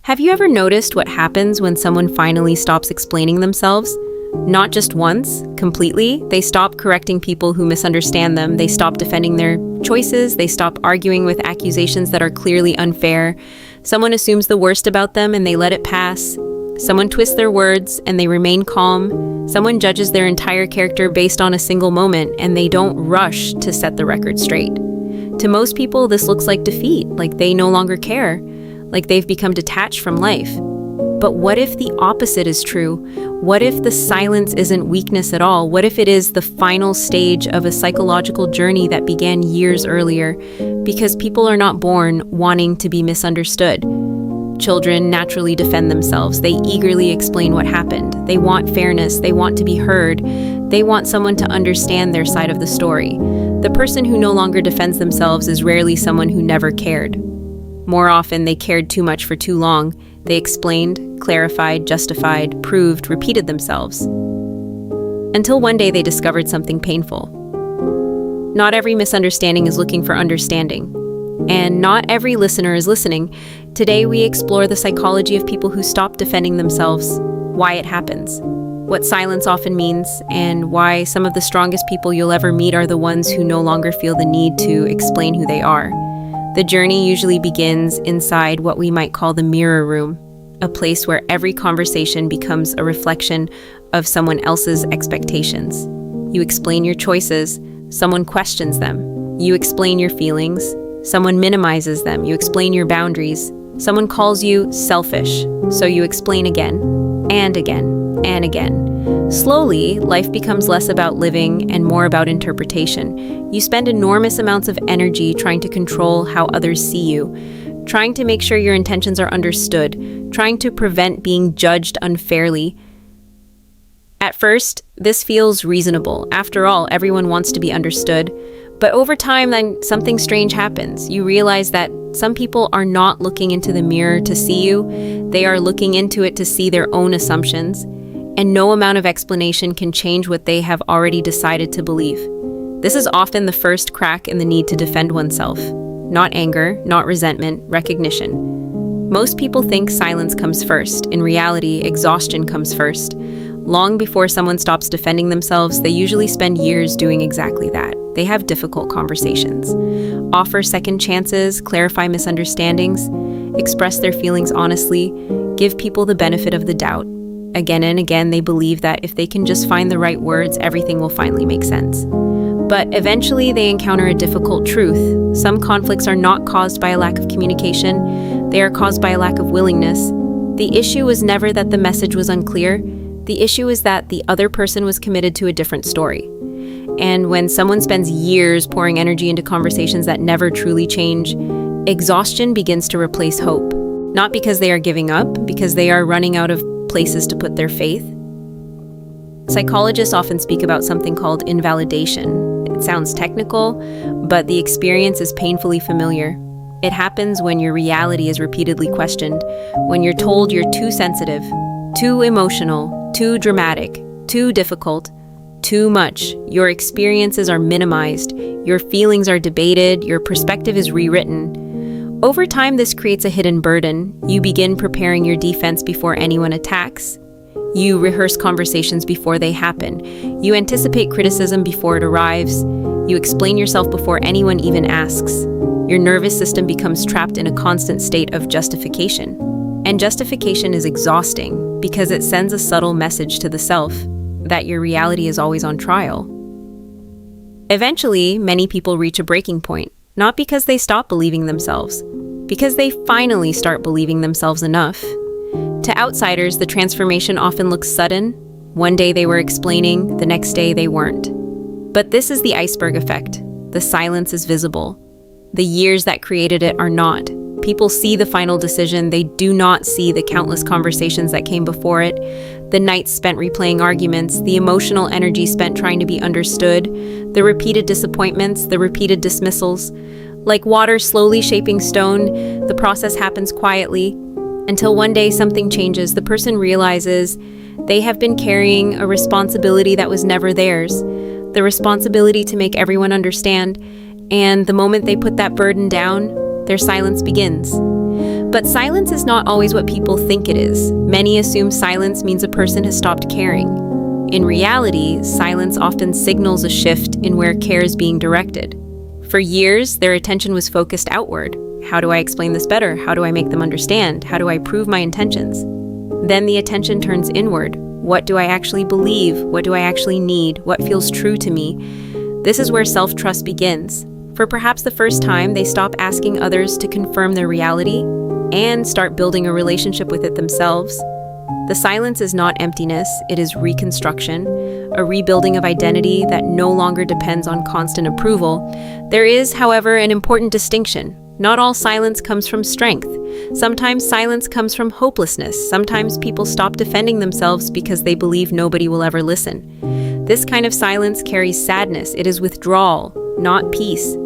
Have you ever noticed what happens when someone finally stops explaining themselves? Not just once, completely. They stop correcting people who misunderstand them. They stop defending their choices. They stop arguing with accusations that are clearly unfair. Someone assumes the worst about them and they let it pass. Someone twists their words and they remain calm. Someone judges their entire character based on a single moment and they don't rush to set the record straight. To most people, this looks like defeat, like they no longer care, like they've become detached from life. But what if the opposite is true? What if the silence isn't weakness at all? What if it is the final stage of a psychological journey that began years earlier? Because people are not born wanting to be misunderstood. Children naturally defend themselves. They eagerly explain what happened. They want fairness. They want to be heard. They want someone to understand their side of the story. The person who no longer defends themselves is rarely someone who never cared. More often, they cared too much for too long. They explained, clarified, justified, proved, repeated themselves. Until one day they discovered something painful. Not every misunderstanding is looking for understanding. And not every listener is listening. Today we explore the psychology of people who stop defending themselves, why it happens, what silence often means, and why some of the strongest people you'll ever meet are the ones who no longer feel the need to explain who they are. The journey usually begins inside what we might call the mirror room, a place where every conversation becomes a reflection of someone else's expectations. You explain your choices, someone questions them. You explain your feelings, someone minimizes them. You explain your boundaries. Someone calls you selfish, so you explain again, and again, and again. Slowly, life becomes less about living and more about interpretation. You spend enormous amounts of energy trying to control how others see you, trying to make sure your intentions are understood, trying to prevent being judged unfairly. At first, this feels reasonable. After all, everyone wants to be understood. But over time, then something strange happens. You realize that some people are not looking into the mirror to see you. They are looking into it to see their own assumptions. And no amount of explanation can change what they have already decided to believe. This is often the first crack in the need to defend oneself. Not anger, not resentment, recognition. Most people think silence comes first. In reality, exhaustion comes first. Long before someone stops defending themselves, they usually spend years doing exactly that. They have difficult conversations, offer second chances, clarify misunderstandings, express their feelings honestly, give people the benefit of the doubt. Again and again, they believe that if they can just find the right words, everything will finally make sense. But eventually, they encounter a difficult truth. Some conflicts are not caused by a lack of communication. They are caused by a lack of willingness. The issue was never that the message was unclear. The issue is that the other person was committed to a different story. And when someone spends years pouring energy into conversations that never truly change, exhaustion begins to replace hope. Not because they are giving up, because they are running out of places to put their faith. Psychologists often speak about something called invalidation. It sounds technical, but the experience is painfully familiar. It happens when your reality is repeatedly questioned, when you're told you're too sensitive, too emotional, too dramatic, too difficult, too much. Your experiences are minimized, your feelings are debated, your perspective is rewritten. Over time, this creates a hidden burden. You begin preparing your defense before anyone attacks. You rehearse conversations before they happen. You anticipate criticism before it arrives. You explain yourself before anyone even asks. Your nervous system becomes trapped in a constant state of justification. And justification is exhausting because it sends a subtle message to the self that your reality is always on trial. Eventually, many people reach a breaking point. Not because they stop believing themselves, because they finally start believing themselves enough. To outsiders, the transformation often looks sudden. One day they were explaining, the next day they weren't. But this is the iceberg effect. The silence is visible. The years that created it are not. People see the final decision. They do not see the countless conversations that came before it, the nights spent replaying arguments, the emotional energy spent trying to be understood, the repeated disappointments, the repeated dismissals. Like water slowly shaping stone, the process happens quietly until one day something changes. The person realizes they have been carrying a responsibility that was never theirs, the responsibility to make everyone understand, and the moment they put that burden down, their silence begins. But silence is not always what people think it is. Many assume silence means a person has stopped caring. In reality, silence often signals a shift in where care is being directed. For years, their attention was focused outward. How do I explain this better? How do I make them understand? How do I prove my intentions? Then the attention turns inward. What do I actually believe? What do I actually need? What feels true to me? This is where self-trust begins. For perhaps the first time, they stop asking others to confirm their reality and start building a relationship with it themselves. The silence is not emptiness, it is reconstruction, a rebuilding of identity that no longer depends on constant approval. There is, however, an important distinction. Not all silence comes from strength. Sometimes silence comes from hopelessness. Sometimes people stop defending themselves because they believe nobody will ever listen. This kind of silence carries sadness. It is withdrawal, not peace.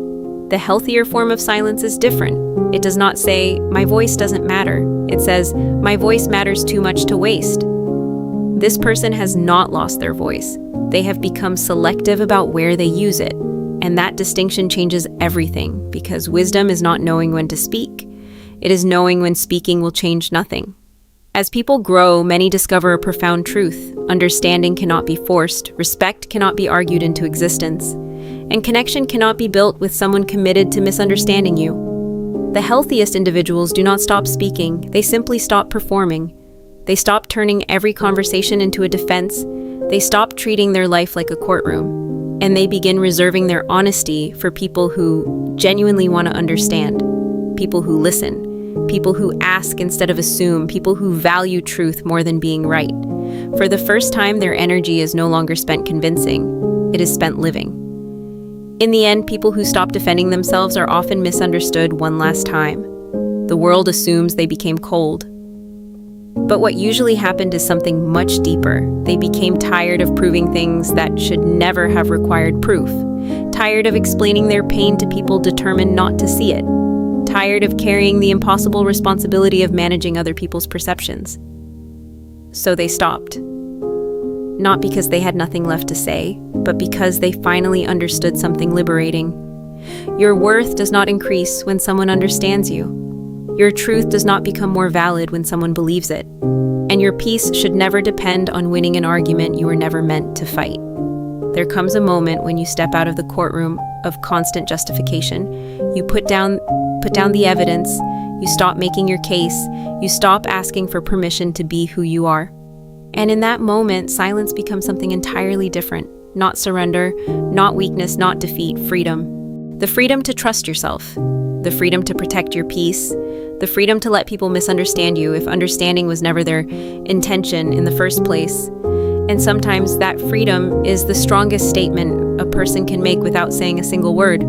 The healthier form of silence is different. It does not say, "My voice doesn't matter." It says, "My voice matters too much to waste." This person has not lost their voice. They have become selective about where they use it. And that distinction changes everything, because wisdom is not knowing when to speak. It is knowing when speaking will change nothing. As people grow, many discover a profound truth. Understanding cannot be forced, respect cannot be argued into existence, and connection cannot be built with someone committed to misunderstanding you. The healthiest individuals do not stop speaking, they simply stop performing. They stop turning every conversation into a defense. They stop treating their life like a courtroom. And they begin reserving their honesty for people who genuinely want to understand, people who listen, people who ask instead of assume, people who value truth more than being right. For the first time, their energy is no longer spent convincing, it is spent living. In the end, people who stop defending themselves are often misunderstood one last time. The world assumes they became cold. But what usually happened is something much deeper. They became tired of proving things that should never have required proof. Tired of explaining their pain to people determined not to see it. Tired of carrying the impossible responsibility of managing other people's perceptions. So they stopped. Not because they had nothing left to say, but because they finally understood something liberating. Your worth does not increase when someone understands you. Your truth does not become more valid when someone believes it. And your peace should never depend on winning an argument you were never meant to fight. There comes a moment when you step out of the courtroom of constant justification. You put down the evidence, you stop making your case, you stop asking for permission to be who you are. And in that moment, silence becomes something entirely different. Not surrender, not weakness, not defeat, freedom. The freedom to trust yourself. The freedom to protect your peace. The freedom to let people misunderstand you if understanding was never their intention in the first place. And sometimes that freedom is the strongest statement a person can make without saying a single word.